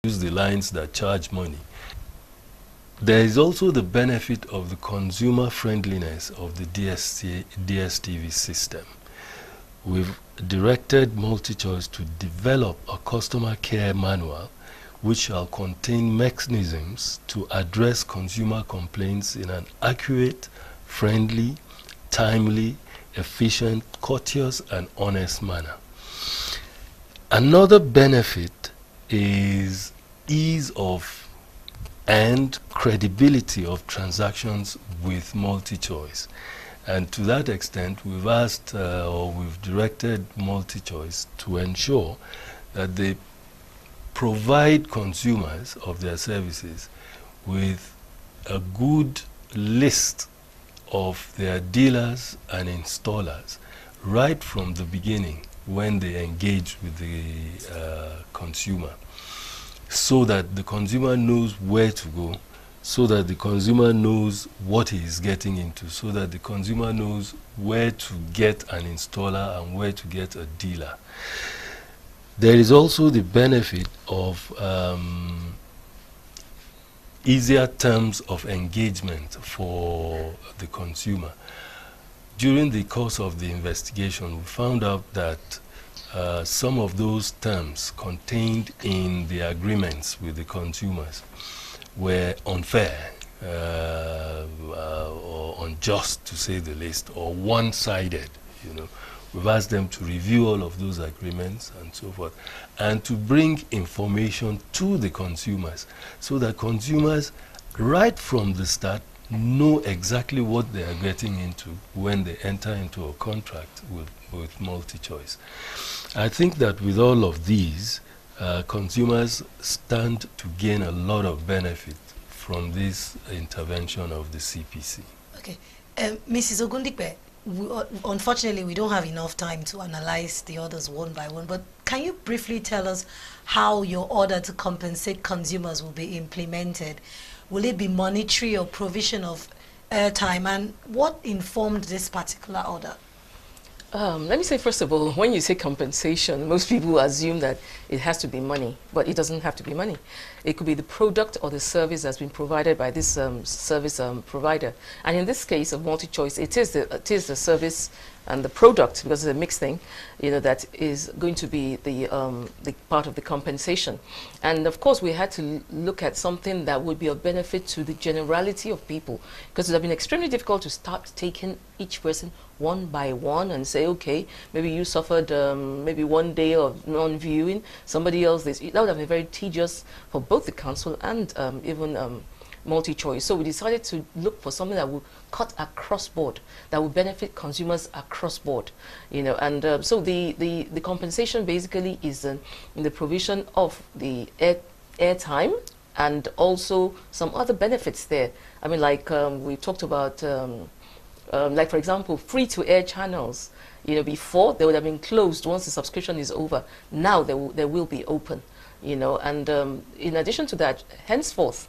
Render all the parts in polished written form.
use the lines that charge money. There is also the benefit of the consumer friendliness of the DSTV system. We've directed Multichoice to develop a customer care manual which shall contain mechanisms to address consumer complaints in an accurate, friendly, timely, efficient, courteous, and honest manner. Another benefit is ease of and credibility of transactions with Multichoice. And to that extent, we've asked or we've directed Multichoice to ensure that they provide consumers of their services with a good list of their dealers and installers right from the beginning when they engage with the consumer, so that the consumer knows where to go, so that the consumer knows what he is getting into, so that the consumer knows where to get an installer and where to get a dealer. There is also the benefit of easier terms of engagement for the consumer. During the course of the investigation, we found out that some of those terms contained in the agreements with the consumers were unfair or unjust, to say the least, or one-sided. We've asked them to review all of those agreements and so forth, and to bring information to the consumers so that consumers, right from the start, know exactly what they are getting into when they enter into a contract with Multichoice. I think that with all of these, consumers stand to gain a lot of benefit from this intervention of the CPC. Okay. Mrs. Ogundikpe, unfortunately, we don't have enough time to analyze the orders one by one, but can you briefly tell us how your order to compensate consumers will be implemented? Will it be monetary or provision of airtime, and what informed this particular order? Let me say, first of all, when you say compensation, most people assume that it has to be money, but it doesn't have to be money. It could be the product or the service that's been provided by this service provider. And in this case of Multichoice, it is the service and the product, because it's a mixed thing, that is going to be the part of the compensation. And of course, we had to look at something that would be of benefit to the generality of people, because it would have been extremely difficult to start taking each person one by one and say, okay, maybe you suffered maybe 1 day of non-viewing, somebody else this. That would have been very tedious for both the council and even Multichoice. So we decided to look for something that would cut across board, that would benefit consumers across board, and so the compensation basically is in the provision of the airtime and also some other benefits there. I mean, like we talked about, like for example, free-to-air channels. Before they would have been closed once the subscription is over. Now they will be open, and in addition to that, henceforth,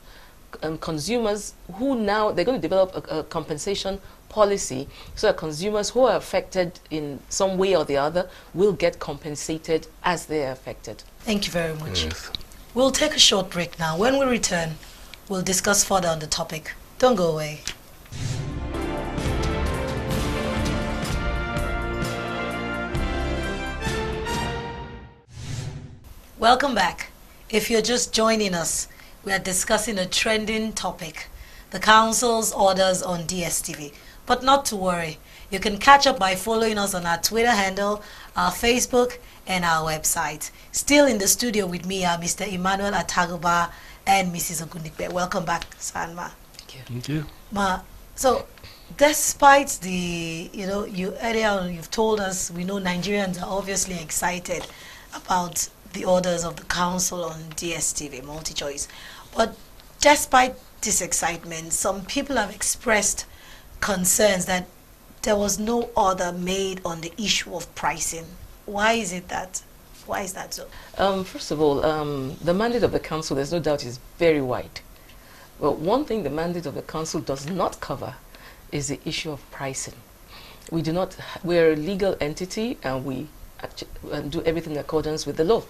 consumers who now, they're going to develop a compensation policy so that consumers who are affected in some way or the other will get compensated as they are affected. Thank you very much. Yes. We'll take a short break now. When we return, we'll discuss further on the topic. Don't go away. Welcome back. If you're just joining us, we are discussing a trending topic, the Council's orders on DSTV. But not to worry, you can catch up by following us on our Twitter handle, our Facebook, and our website. Still in the studio with me are Mr. Emmanuel Atagoba and Mrs. Ogundikpe. Welcome back, Sanma. Thank you. Thank you. Ma, so despite the, you earlier on you've told us, we know Nigerians are obviously excited about the orders of the council on DSTV, Multichoice. But despite this excitement, some people have expressed concerns that there was no order made on the issue of pricing. Why is that so? First of all, the mandate of the council, there's no doubt, is very wide. But one thing the mandate of the council does not cover is the issue of pricing. We're a legal entity, and we do everything in accordance with the law.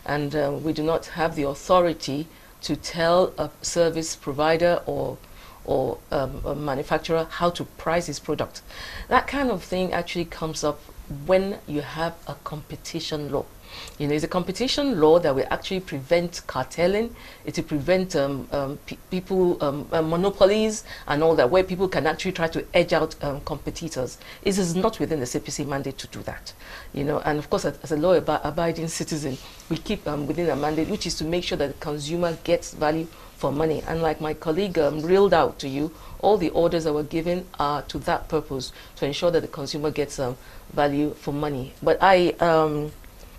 And we do not have the authority to tell a service provider or a manufacturer how to price his product. That kind of thing actually comes up when you have a competition law. You know, it's a competition law that will actually prevent cartelling. It will prevent monopolies and all that, where people can actually try to edge out competitors. It is not within the CPC mandate to do that. You know, and of course, as a law-abiding citizen, we keep within a mandate, which is to make sure that the consumer gets value for money. And like my colleague reeled out to you, all the orders that were given are to that purpose, to ensure that the consumer gets value for money. But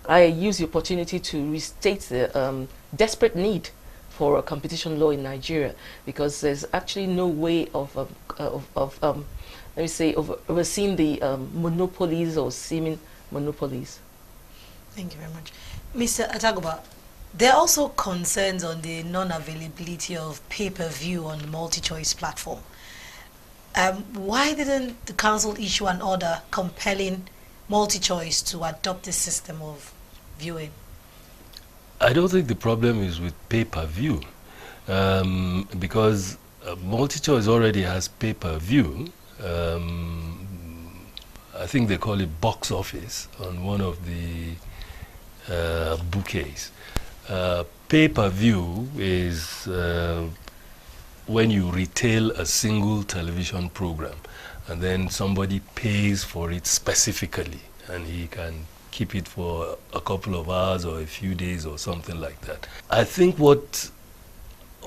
I use the opportunity to restate the desperate need for a competition law in Nigeria, because there's actually no way of let me say, overseeing the monopolies or seeming monopolies. Thank you very much. Mr. Atagoba, there are also concerns on the non-availability of pay-per-view on the Multichoice platform. Why didn't the council issue an order compelling Multichoice to adopt this system of viewing? I don't think the problem is with pay-per-view, because Multichoice already has pay-per-view. I think they call it box office on one of the bouquets. Pay-per-view is when you retail a single television program and then somebody pays for it specifically, and he can keep it for a couple of hours or a few days or something like that. I think what,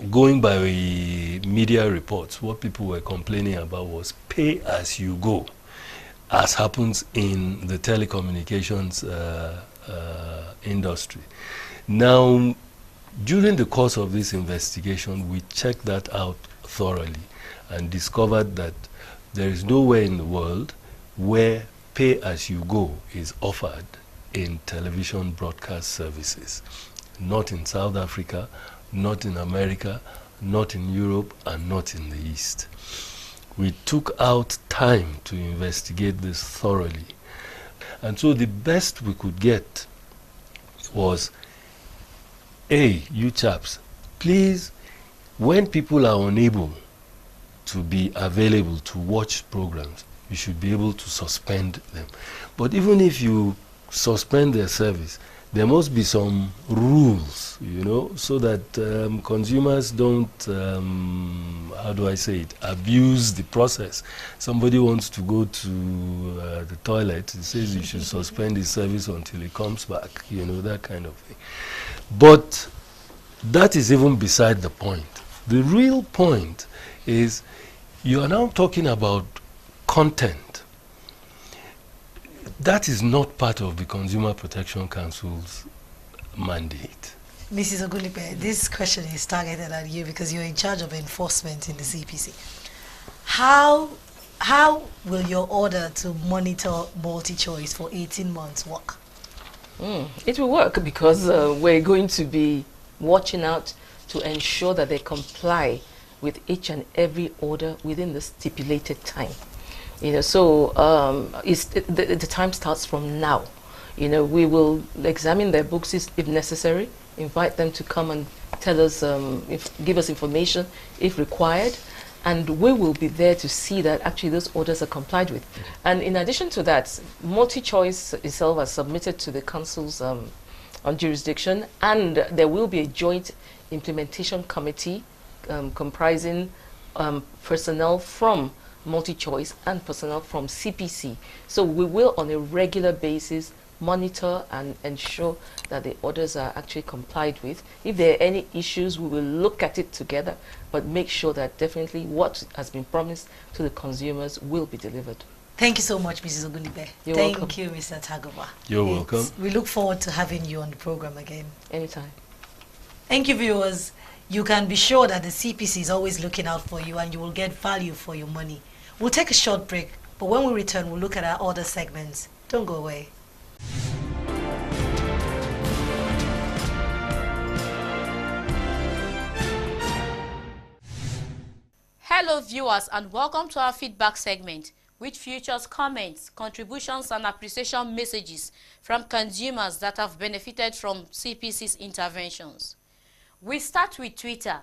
going by media reports, what people were complaining about was pay as you go, as happens in the telecommunications industry. Now, during the course of this investigation, we checked that out thoroughly and discovered that there is nowhere in the world where pay as you go is offered in television broadcast services. Not in South Africa, not in America, not in Europe, and not in the East. We took out time to investigate this thoroughly. And so the best we could get was, hey, you chaps, please, when people are unable to be available to watch programs, you should be able to suspend them. But even if you suspend their service, there must be some rules, you know, so that consumers don't, how do I say it, abuse the process. Somebody wants to go to the toilet, he says you should suspend his service until he comes back, you know, that kind of thing. But that is even beside the point. The real point is you are now talking about content. That is not part of the Consumer Protection Council's mandate. Mrs. Ogunlipe, this question is targeted at you because you're in charge of enforcement in the CPC. How will your order to monitor Multichoice for 18 months work? It will work because we're going to be watching out to ensure that they comply with each and every order within the stipulated time. You know, so the time starts from now. You know, we will examine their books if necessary, invite them to come and tell us, give us information if required, and we will be there to see that actually those orders are complied with. And in addition to that, Multichoice itself has submitted to the council's on jurisdiction, and there will be a joint implementation committee comprising personnel from Multichoice and personnel from CPC. So we will on a regular basis monitor and ensure that the orders are actually complied with. If there are any issues, we will look at it together, but make sure that definitely what has been promised to the consumers will be delivered. Thank you so much, Mrs. Ogunlipe. You're Thank welcome. you, Mr. Tagoba. You're welcome. We look forward to having you on the program again. Anytime. Thank you, viewers. You can be sure that the CPC is always looking out for you and you will get value for your money. We'll take a short break, but when we return, we'll look at our other segments. Don't go away. Hello viewers, and welcome to our feedback segment. which features comments, contributions, and appreciation messages from consumers that have benefited from CPC's interventions. We start with Twitter,